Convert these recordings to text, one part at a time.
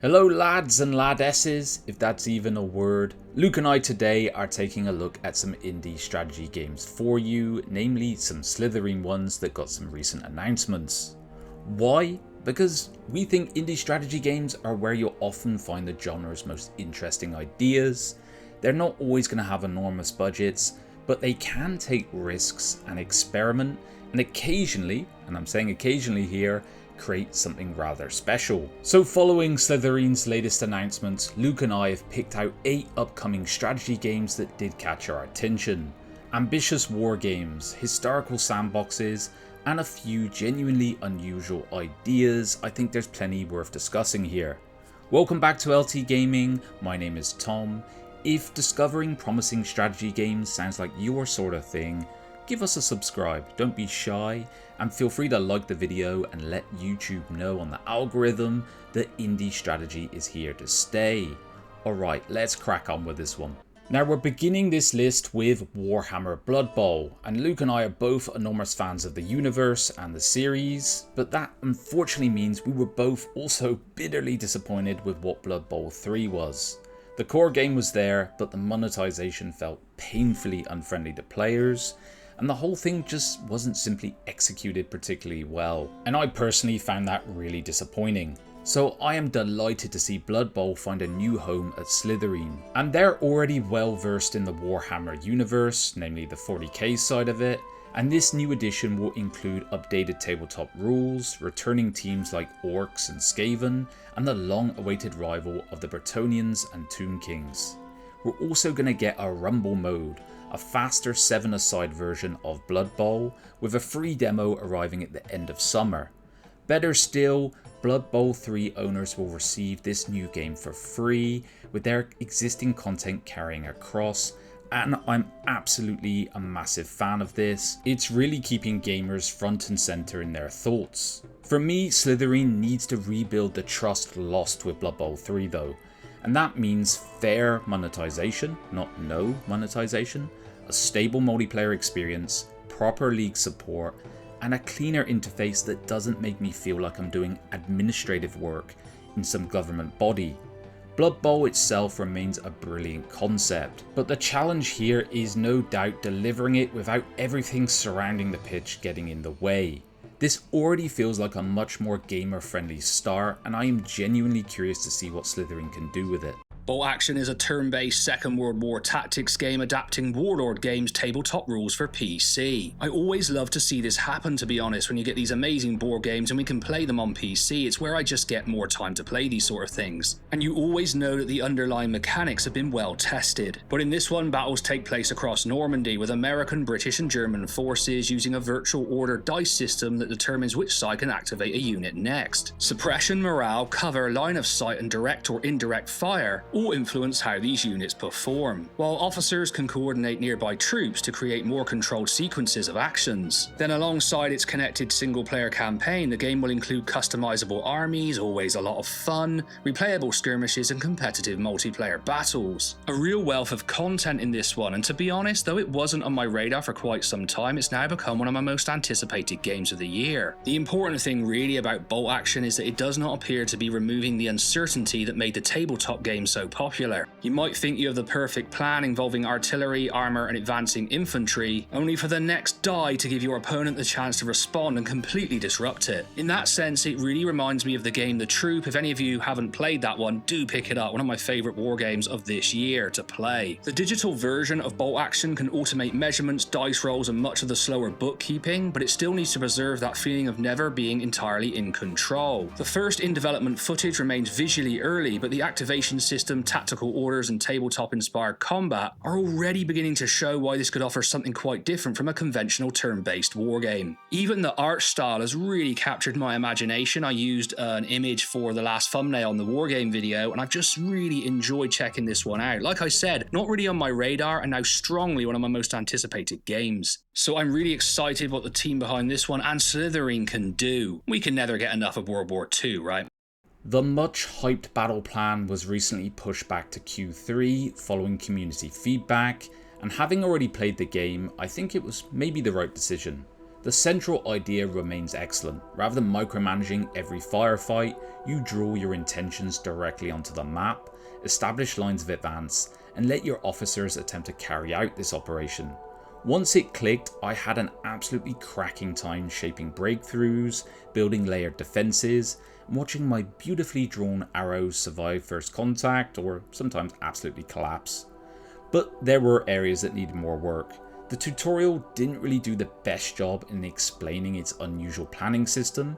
Hello lads and ladesses, if that's even a word. Luke and I today are taking a look at some indie strategy games for you, namely some Slitherine ones that got some recent announcements. Why? Because we think indie strategy games are where you'll often find the genre's most interesting ideas. They're not always going to have enormous budgets, but they can take risks and experiment, and occasionally, and I'm saying occasionally here, create something rather special. So following Slitherine's latest announcements, Luke and I have picked out 8 upcoming strategy games that did catch our attention. Ambitious war games, historical sandboxes, and a few genuinely unusual ideas. I think there's plenty worth discussing here. Welcome back to LT Gaming, my name is Tom. If discovering promising strategy games sounds like your sort of thing, give us a subscribe, don't be shy, and feel free to like the video and let YouTube know on the algorithm that indie strategy is here to stay. Alright, let's crack on with this one. Now we're beginning this list with Warhammer Blood Bowl, and Luke and I are both enormous fans of the universe and the series, but that unfortunately means we were both also bitterly disappointed with what Blood Bowl 3 was. The core game was there, but the monetization felt painfully unfriendly to players, and the whole thing just wasn't simply executed particularly well, and I personally found that really disappointing. So I am delighted to see Blood Bowl find a new home at Slitherine, and they're already well versed in the Warhammer universe, namely the 40k side of it, and this new edition will include updated tabletop rules, returning teams like Orcs and Skaven, and the long-awaited rival of the Bretonians and Tomb Kings. We're also going to get a Rumble mode, a faster 7-a-side version of Blood Bowl, with a free demo arriving at the end of summer. Better still, Blood Bowl 3 owners will receive this new game for free, with their existing content carrying across, and I'm absolutely a massive fan of this. It's really keeping gamers front and center in their thoughts. For me, Slitherine needs to rebuild the trust lost with Blood Bowl 3 though, and that means fair monetization, not no monetization, a stable multiplayer experience, proper league support, and a cleaner interface that doesn't make me feel like I'm doing administrative work in some government body. Blood Bowl itself remains a brilliant concept, but the challenge here is no doubt delivering it without everything surrounding the pitch getting in the way. This already feels like a much more gamer-friendly start, and I am genuinely curious to see what Slitherine can do with it. Bolt Action is a turn-based Second World War tactics game adapting Warlord Games' tabletop rules for PC. I always love to see this happen, to be honest, when you get these amazing board games and we can play them on PC. It's where I just get more time to play these sort of things. And you always know that the underlying mechanics have been well tested. But in this one, battles take place across Normandy with American, British and German forces using a virtual order dice system that determines which side can activate a unit next. Suppression, morale, cover, line of sight and direct or indirect fire all influence how these units perform, while officers can coordinate nearby troops to create more controlled sequences of actions. Then alongside its connected single-player campaign, the game will include customizable armies, always a lot of fun, replayable skirmishes and competitive multiplayer battles. A real wealth of content in this one, and to be honest, though it wasn't on my radar for quite some time, it's now become one of my most anticipated games of the year. The important thing really about Bolt Action is that it does not appear to be removing the uncertainty that made the tabletop game so popular. You might think you have the perfect plan involving artillery, armor and advancing infantry, only for the next die to give your opponent the chance to respond and completely disrupt it. In that sense, it really reminds me of the game The Troop. If any of you haven't played that one, do pick it up, one of my favourite war games of this year to play. The digital version of Bolt Action can automate measurements, dice rolls and much of the slower bookkeeping, but it still needs to preserve that feeling of never being entirely in control. The first in-development footage remains visually early, but the activation system, tactical orders and tabletop-inspired combat are already beginning to show why this could offer something quite different from a conventional turn-based wargame. Even the art style has really captured my imagination. I used an image for the last thumbnail on the wargame video, and I've just really enjoyed checking this one out. Like I said, not really on my radar, and now strongly one of my most anticipated games. So I'm really excited what the team behind this one and Slitherine can do. We can never get enough of World War II, right? The much hyped Battleplan was recently pushed back to Q3 following community feedback, and having already played the game, I think it was maybe the right decision. The central idea remains excellent. Rather than micromanaging every firefight, you draw your intentions directly onto the map, establish lines of advance, and let your officers attempt to carry out this operation. Once it clicked, I had an absolutely cracking time shaping breakthroughs, building layered defences, and watching my beautifully drawn arrows survive first contact or sometimes absolutely collapse. But there were areas that needed more work. The tutorial didn't really do the best job in explaining its unusual planning system,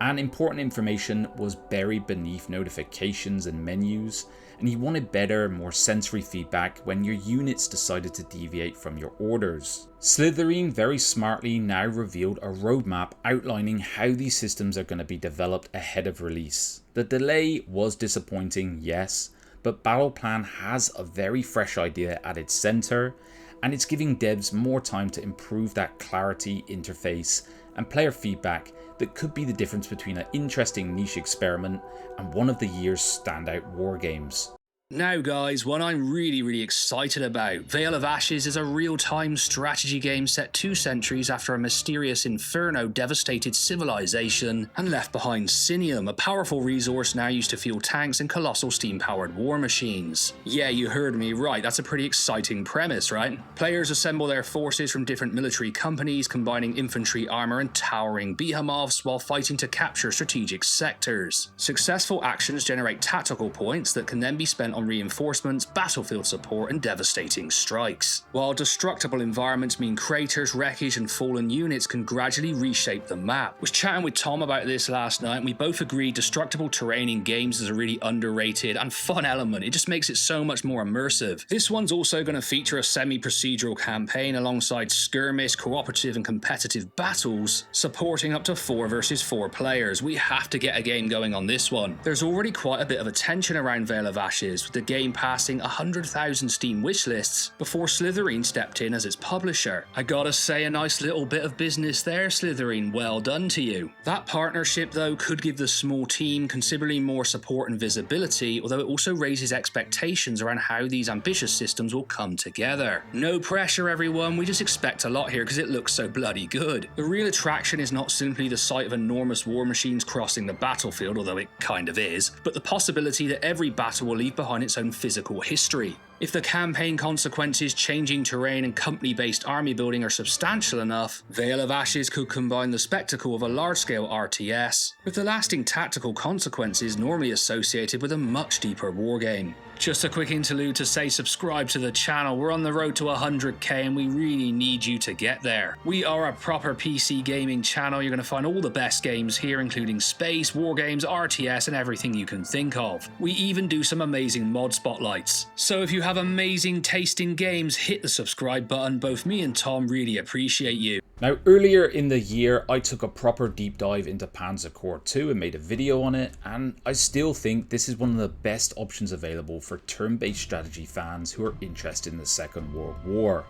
and important information was buried beneath notifications and menus, and you wanted better, more sensory feedback when your units decided to deviate from your orders. Slitherine very smartly now revealed a roadmap outlining how these systems are going to be developed ahead of release. The delay was disappointing, yes, but Battleplan has a very fresh idea at its centre, and it's giving devs more time to improve that clarity, interface, and player feedback that could be the difference between an interesting niche experiment and one of the year's standout war games. Now guys, one I'm really excited about. Veil of Ashes is a real-time strategy game set 2 centuries after a mysterious inferno devastated civilization and left behind Sinium, a powerful resource now used to fuel tanks and colossal steam-powered war machines. Yeah, you heard me right, that's a pretty exciting premise, right? Players assemble their forces from different military companies, combining infantry armor and towering behemoths while fighting to capture strategic sectors. Successful actions generate tactical points that can then be spent on reinforcements, battlefield support, and devastating strikes. While destructible environments mean craters, wreckage, and fallen units can gradually reshape the map. Was chatting with Tom about this last night, and we both agreed destructible terrain in games is a really underrated and fun element. It just makes it so much more immersive. This one's also going to feature a semi-procedural campaign alongside skirmish, cooperative, and competitive battles, supporting up to 4 versus 4 players. We have to get a game going on this one. There's already quite a bit of attention around Veil of Ashes, with the game passing 100,000 Steam wishlists before Slitherine stepped in as its publisher. I gotta say, a nice little bit of business there, Slitherine, well done to you. That partnership though could give the small team considerably more support and visibility, although it also raises expectations around how these ambitious systems will come together. No pressure everyone, we just expect a lot here because it looks so bloody good. The real attraction is not simply the sight of enormous war machines crossing the battlefield, although it kind of is, but the possibility that every battle will leave behind its own physical history. If the campaign consequences, changing terrain, and company-based army building are substantial enough, Veil of Ashes could combine the spectacle of a large-scale RTS with the lasting tactical consequences normally associated with a much deeper wargame. Just a quick interlude to say subscribe to the channel. We're on the road to 100k and we really need you to get there. We are a proper PC gaming channel. You're going to find all the best games here, including space, war games, RTS, and everything you can think of. We even do some amazing mod spotlights. So if you have amazing taste in games, hit the subscribe button. Both me and Tom really appreciate you. Now, earlier in the year, I took a proper deep dive into Panzer Corps 2 and made a video on it, and I still think this is one of the best options available for turn-based strategy fans who are interested in the Second World War.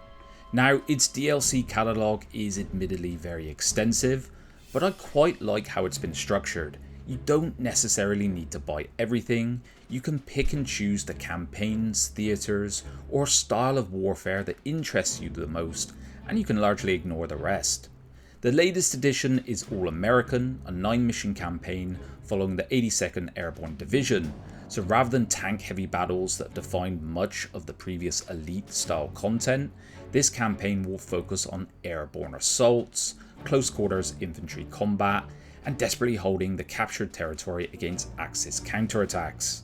Now, its DLC catalogue is admittedly very extensive, but I quite like how it's been structured. You don't necessarily need to buy everything. You can pick and choose the campaigns, theatres, or style of warfare that interests you the most, and you can largely ignore the rest. The latest edition is all American, a 9-mission campaign following the 82nd Airborne Division, so rather than tank heavy battles that defined much of the previous elite style content, this campaign will focus on airborne assaults, close quarters infantry combat, and desperately holding the captured territory against Axis counterattacks.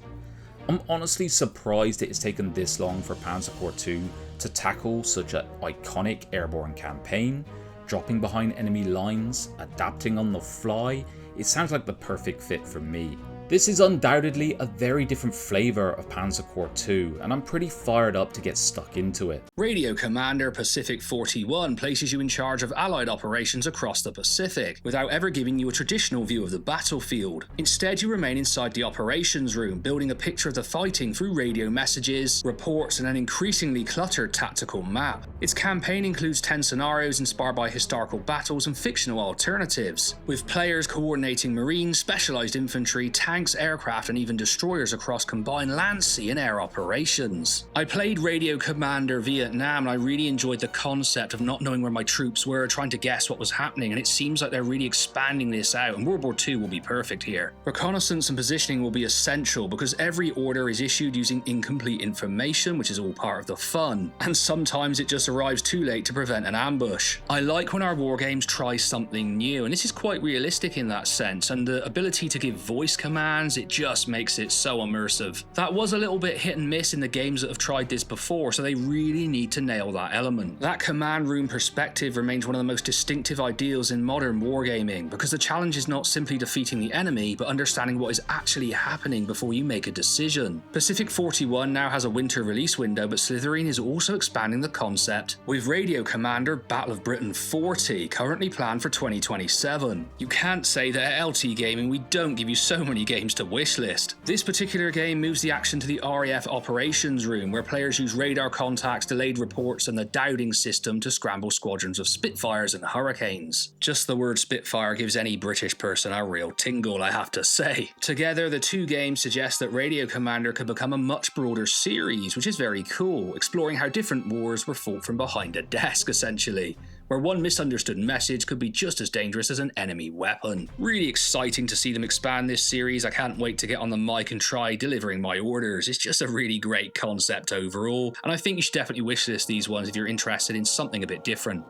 I'm honestly surprised it has taken this long for Panzer Corps 2 to tackle such an iconic airborne campaign, dropping behind enemy lines, adapting on the fly. It sounds like the perfect fit for me. This is undoubtedly a very different flavour of Panzer Corps 2, and I'm pretty fired up to get stuck into it. Radio Commander Pacific 41 places you in charge of Allied operations across the Pacific, without ever giving you a traditional view of the battlefield. Instead, you remain inside the operations room, building a picture of the fighting through radio messages, reports, and an increasingly cluttered tactical map. Its campaign includes 10 scenarios inspired by historical battles and fictional alternatives, with players coordinating marines, specialised infantry, tanks, tanks, aircraft, and even destroyers across combined land, sea, and air operations. I played Radio Commander Vietnam, and I really enjoyed the concept of not knowing where my troops were, trying to guess what was happening, and it seems like they're really expanding this out, and World War II will be perfect here. Reconnaissance and positioning will be essential because every order is issued using incomplete information, which is all part of the fun, and sometimes it just arrives too late to prevent an ambush. I like when our war games try something new, and this is quite realistic in that sense, and the ability to give voice commands, it just makes it so immersive. That was a little bit hit and miss in the games that have tried this before, so they really need to nail that element. That command room perspective remains one of the most distinctive ideals in modern wargaming, because the challenge is not simply defeating the enemy, but understanding what is actually happening before you make a decision. Pacific 41 now has a winter release window, but Slitherine is also expanding the concept, with Radio Commander Battle of Britain 40 currently planned for 2027. You can't say that at LT Gaming we don't give you so many games to wishlist. This particular game moves the action to the RAF operations room, where players use radar contacts, delayed reports, and the dowding system to scramble squadrons of Spitfires and Hurricanes. Just the word Spitfire gives any British person a real tingle, I have to say. Together, the two games suggest that Radio Commander could become a much broader series, which is very cool, exploring how different wars were fought from behind a desk, essentially, where one misunderstood message could be just as dangerous as an enemy weapon. Really exciting to see them expand this series. I can't wait to get on the mic and try delivering my orders. It's just a really great concept overall, and I think you should definitely wishlist these ones if you're interested in something a bit different.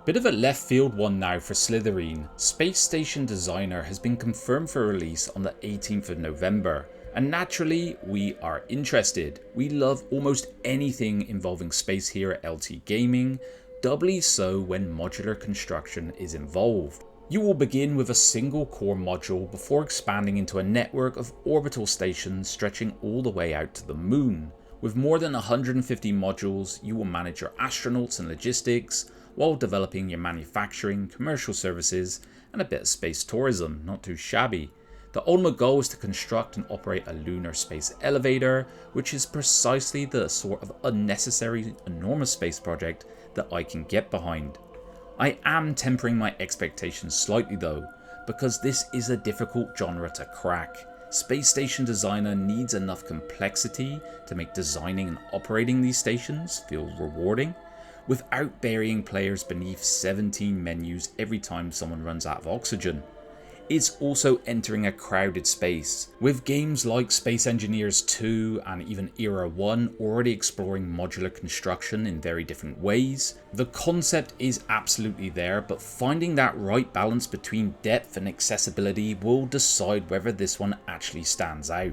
Bit of a left field one now for Slitherine. Space Station Designer has been confirmed for release on the 18th of November. And naturally, we are interested. We love almost anything involving space here at LT Gaming, doubly so when modular construction is involved. You will begin with a single core module before expanding into a network of orbital stations stretching all the way out to the moon. With more than 150 modules, you will manage your astronauts and logistics, while developing your manufacturing, commercial services, and a bit of space tourism, not too shabby. The ultimate goal is to construct and operate a lunar space elevator, which is precisely the sort of unnecessary, enormous space project that I can get behind. I am tempering my expectations slightly though, because this is a difficult genre to crack. Space Station Designer needs enough complexity to make designing and operating these stations feel rewarding, without burying players beneath 17 menus every time someone runs out of oxygen. It's also entering a crowded space, with games like Space Engineers 2 and even Era 1 already exploring modular construction in very different ways. The concept is absolutely there, but finding that right balance between depth and accessibility will decide whether this one actually stands out.